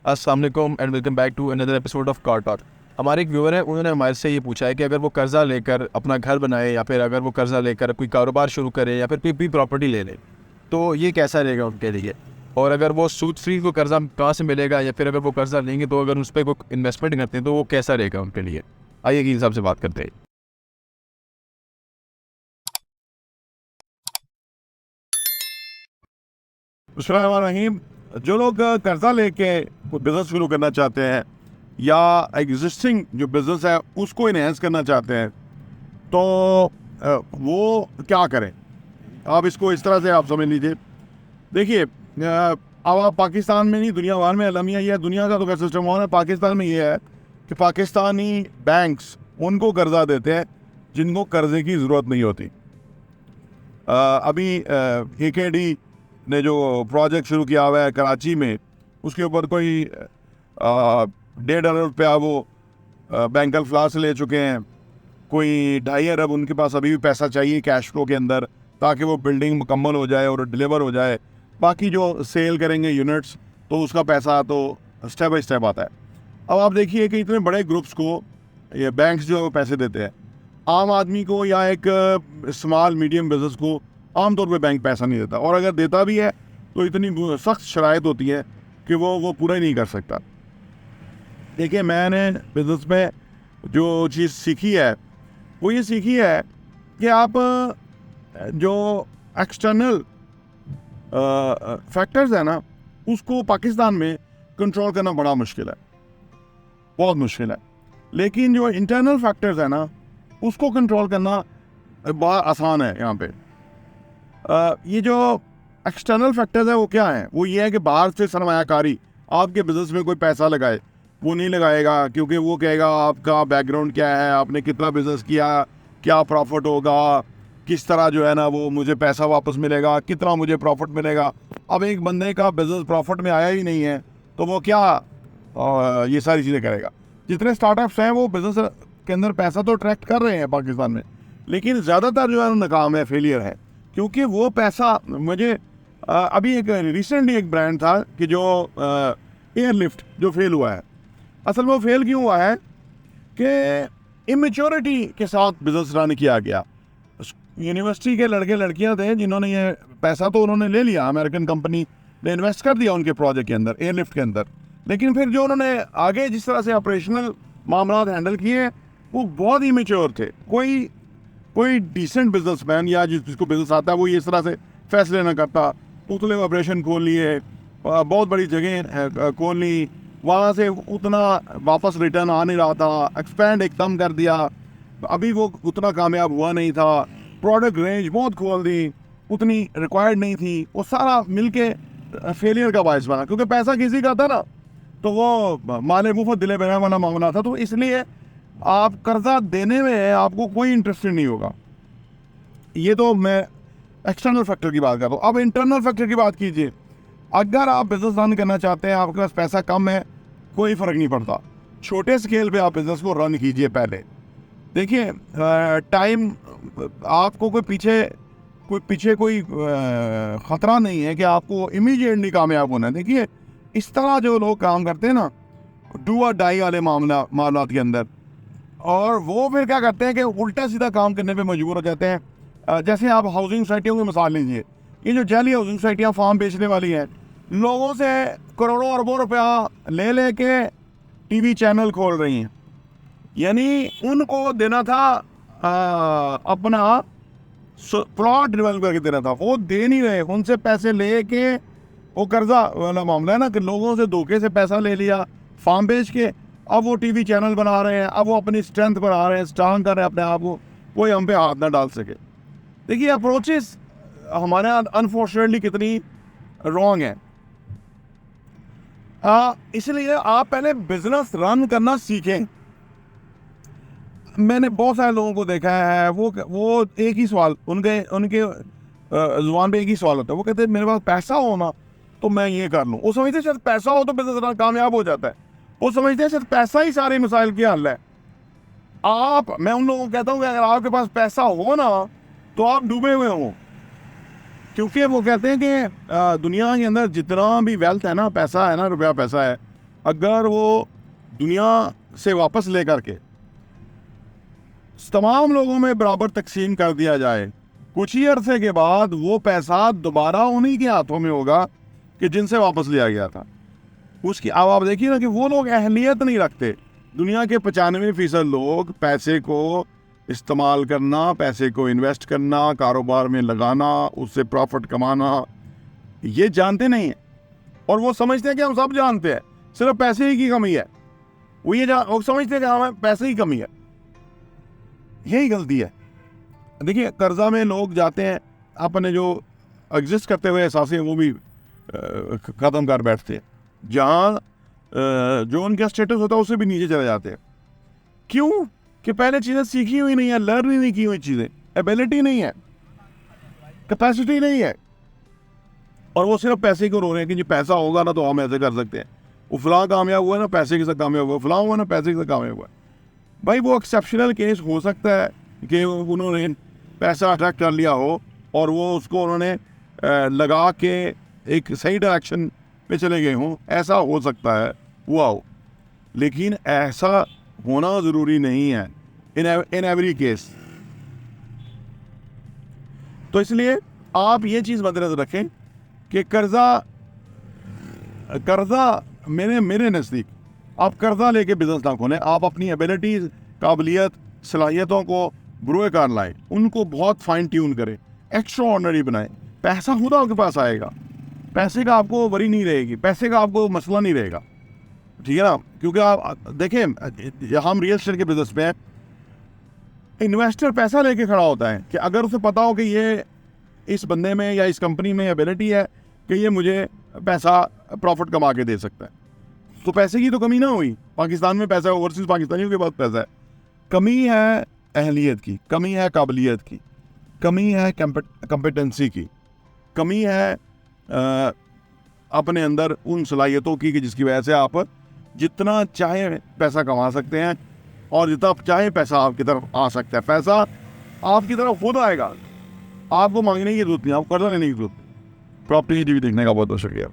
अस्सलाम वालेकुम and welcome back to another episode of car talk. हमारे एक व्यूअर है, उन्होंने हमारे से ये पूछा है कि अगर वो कर्ज़ा लेकर अपना घर बनाए या फिर अगर वो कर्ज़ा लेकर कोई कारोबार शुरू करे या फिर कोई प्रॉपर्टी ले ले तो ये कैसा रहेगा उनके लिए, और अगर वो सूद फ्री को कर्ज़ा कहाँ से मिलेगा, या फिर अगर वो कर्ज़ा लेंगे तो अगर उस पर कोई इन्वेस्टमेंट करते हैं तो वो कैसा रहेगा उनके लिए। आइए कि हिसाब से बात करते हैं। बिस्मिल्लाहिर्रहमानिर्रहीम। जो लोग कर्जा लेके बिजनेस शुरू करना चाहते हैं या एग्जिस्टिंग जो बिजनेस है उसको इन्हेंस करना चाहते हैं तो वो क्या करें। आप इसको इस तरह से आप समझ लीजिए। देखिए, अब आप पाकिस्तान में नहीं, दुनिया भर में अलमिया यह दुनिया का तो क्या सिस्टम हुआ है। पाकिस्तान में ये है कि पाकिस्तानी बैंक्स उनको कर्जा देते हैं जिनको कर्जे की ज़रूरत नहीं होती। अभी KKD ने जो प्रोजेक्ट शुरू किया हुआ है कराची में, उसके ऊपर कोई 1.5 अरब रुपया वो बैंक फ्लास ले चुके हैं। कोई 2.5 अरब उनके पास अभी भी पैसा चाहिए कैश फ्लो के अंदर, ताकि वो बिल्डिंग मुकम्मल हो जाए और डिलीवर हो जाए। बाकी जो सेल करेंगे यूनिट्स तो उसका पैसा तो स्टेप बाय स्टेप आता है। अब आप देखिए कि इतने बड़े ग्रुप्स को ये बैंक्स जो है वो पैसे देते हैं, आम आदमी को या एक स्मॉल मीडियम बिजनेस को आमतौर पे बैंक पैसा नहीं देता, और अगर देता भी है तो इतनी सख्त शराइत होती है कि वो पूरा ही नहीं कर सकता। देखिए, मैंने बिज़नेस में जो चीज़ सीखी है वो ये सीखी है कि आप जो एक्सटर्नल फैक्टर्स है ना, उसको पाकिस्तान में कंट्रोल करना बड़ा मुश्किल है, बहुत मुश्किल है। लेकिन जो इंटरनल फैक्टर्स है ना, उसको कंट्रोल करना बहुत आसान है। यहाँ पे ये जो एक्सटर्नल फैक्टर्स है वो क्या है, वो ये है कि बाहर से सरमायाकारी आपके बिजनेस में कोई पैसा लगाए, वो नहीं लगाएगा, क्योंकि वो कहेगा आपका बैकग्राउंड क्या है, आपने कितना बिजनेस किया, क्या प्रॉफिट होगा, किस तरह जो है ना वो मुझे पैसा वापस मिलेगा, कितना मुझे प्रॉफिट मिलेगा। अब एक बंदे का बिजनेस प्रॉफिट में आया ही नहीं है तो वो क्या ये सारी चीज़ें करेगा। जितने स्टार्टअप्स हैं वो बिजनेस के अंदर पैसा तो अट्रैक्ट कर रहे हैं पाकिस्तान में, लेकिन ज़्यादातर जो है नाकाम है, फेलियर है, क्योंकि वो पैसा मुझे अभी एक रिसेंटली एक ब्रांड था कि जो एयरलिफ्ट जो फेल हुआ है। असल में वो फेल क्यों हुआ है कि इमेच्योरिटी के साथ बिजनेस रन किया गया। यूनिवर्सिटी के लड़के लड़कियां थे जिन्होंने ये पैसा तो उन्होंने ले लिया, अमेरिकन कंपनी ने इन्वेस्ट कर दिया उनके प्रोजेक्ट के अंदर, एयरलिफ्ट के अंदर, लेकिन फिर जो उन्होंने आगे जिस तरह से ऑपरेशनल मामला हैंडल किए वो बहुत ही इमेच्योर थे। कोई डिसेंट बिजनेसमैन या जिसको बिजनेस आता है वो ये इस तरह से फैसले ना करता। उतले ऑपरेशन खोल लिए, बहुत बड़ी जगह खोल ली, वहाँ से उतना वापस रिटर्न आ नहीं रहा था, एक्सपैंड एकदम कर दिया, अभी वो उतना कामयाब हुआ नहीं था, प्रोडक्ट रेंज बहुत खोल दी, उतनी रिक्वायर्ड नहीं थी, वो सारा मिलके फेलियर का बायस बना, क्योंकि पैसा किसी का था ना, तो वो माले मुफ्त दिले बिना वाला मामला था। तो इसलिए आप कर्जा देने में आपको कोई इंटरेस्ट नहीं होगा। ये तो मैं एक्सटर्नल फैक्टर की बात कर रहा हूँ। अब इंटरनल फैक्टर की बात कीजिए। अगर आप बिजनेस रन करना चाहते हैं, आपके पास पैसा कम है, कोई फ़र्क नहीं पड़ता, छोटे स्केल पे आप बिज़नेस को रन कीजिए। पहले देखिए, टाइम आपको कोई पीछे कोई ख़तरा नहीं है कि आपको इमीडिएटली कामयाब होना है। देखिए, इस तरह जो लोग काम करते हैं ना, डू और डाई वाले मामलात के अंदर, और वो फिर क्या करते हैं कि उल्टा सीधा काम करने पे मजबूर हो जाते हैं। जैसे आप हाउसिंग सोसाइटियों की मिसाल लीजिए, ये जो जाली हाउसिंग सोसाइटियाँ फार्म बेचने वाली हैं, लोगों से करोड़ों अरबों रुपया ले के टीवी चैनल खोल रही हैं। यानी उनको देना था अपना प्लॉट डेवलप करके देना था, वो दे नहीं रहे, उनसे पैसे ले के, वो कर्जा वाला मामला है ना कि लोगों से धोखे से पैसा ले लिया फार्म बेच के, अब वो टीवी चैनल बना रहे हैं, अब वो अपनी स्ट्रेंथ बढ़ा रहे हैं, स्ट्रांग कर रहे हैं अपने आप को, कोई हम पे हाथ ना डाल सके। देखिए, अप्रोचेस हमारे यहाँ अनफॉर्चुनेटली कितनी रॉन्ग है। इसलिए आप पहले बिजनेस रन करना सीखें। मैंने बहुत सारे लोगों को देखा है, वो एक ही सवाल उनके जुबान पे एक ही सवाल होता है, वो कहते हैं मेरे पास पैसा हो ना तो मैं ये कर लूँ। वो समझते हैं शायद पैसा हो तो बिजनेस रन कामयाब हो जाता है, वो समझते हैं शायद पैसा ही सारे मसाइल की हल है। मैं उन लोगों को कहता हूँ कि अगर आपके पास पैसा हो ना तो आप डूबे हुए हो, क्योंकि वो कहते हैं कि दुनिया के अंदर जितना भी वेल्थ है ना, पैसा है ना, रुपया पैसा है, अगर वो दुनिया से वापस ले करके तमाम लोगों में बराबर तकसीम कर दिया जाए, कुछ ही अरसे के बाद वो पैसा दोबारा उन्हीं के हाथों में होगा कि जिनसे वापस लिया गया था। उसकी अब आप देखिए ना कि वो लोग अहलियत नहीं रखते। दुनिया के 95% लोग पैसे को इस्तेमाल करना, पैसे को इन्वेस्ट करना, कारोबार में लगाना, उससे प्रॉफिट कमाना, ये जानते नहीं हैं। और वो समझते हैं कि हम सब जानते हैं, सिर्फ पैसे ही की कमी है। वो समझते हैं कि हमें पैसे की कमी है। यही गलती है। देखिए, कर्जा में लोग जाते हैं, अपने जो एग्जिस्ट करते हुए एहसास हैं वो भी ख़त्म कर बैठते हैं। जहाँ जो उनका स्टेटस होता है उससे भी नीचे चले जाते हैं। क्यों? कि पहले चीज़ें सीखी हुई नहीं है, लर्न ही नहीं की हुई चीज़ें, एबिलिटी नहीं है, कैपेसिटी नहीं है, और वो सिर्फ पैसे को रो रहे हैं कि जी पैसा होगा ना तो हम ऐसे कर सकते हैं। वो फलां कामयाब हुआ ना पैसे के साथ कामयाब हुआ, फलां हुआ ना पैसे के साथ कामयाब हुआ। भाई वो एक्सेप्शनल केस हो सकता है कि उन्होंने पैसा अट्रैक्ट कर लिया हो और वो उसको उन्होंने लगा के एक सही डायरेक्शन पे चले गए हों, ऐसा हो सकता है, हुआ हो। लेकिन ऐसा होना ज़रूरी नहीं है इन एवरी केस। तो इसलिए आप ये चीज़ मद्देनजर रखें कि कर्जा मेरे नज़दीक आप कर्जा लेके बिजनेस ना खोलें। आप अपनी एबिलिटीज, काबिलियत, सलाहियतों को बुरे कार लाएं, उनको बहुत फाइन ट्यून करें, एक्स्ट्रा ऑर्डिनरी बनाएं। पैसा खुद आपके पास आएगा, पैसे का आपको वरी नहीं रहेगी, पैसे का आपको मसला नहीं रहेगा, ठीक है ना। क्योंकि आप देखें, हम रियल एस्टेट के बिजनेस में इन्वेस्टर पैसा लेके खड़ा होता है कि अगर उसे पता हो कि ये इस बंदे में या इस कंपनी में एबिलिटी है कि ये मुझे पैसा प्रॉफिट कमा के दे सकता है, तो पैसे की तो कमी ना हुई। पाकिस्तान में पैसा है, ओवरसीज पाकिस्तानियों के पास पैसा है। कमी है अहलियत की, कमी है काबिलियत की, कमी है कम्पिटेंसी की, कमी है अपने अंदर उन सलाहियतों की कि जिसकी वजह से आप जितना चाहे पैसा कमा सकते हैं और जितना चाहे पैसा आपकी तरफ आ सकता है। पैसा आपकी तरफ खुद आएगा, आपको मांगने की जरूरत नहीं, आपको कर्जा लेने की जरूरत नहीं। प्रॉपर्टी टीवी देखने का बहुत बहुत शुक्रिया।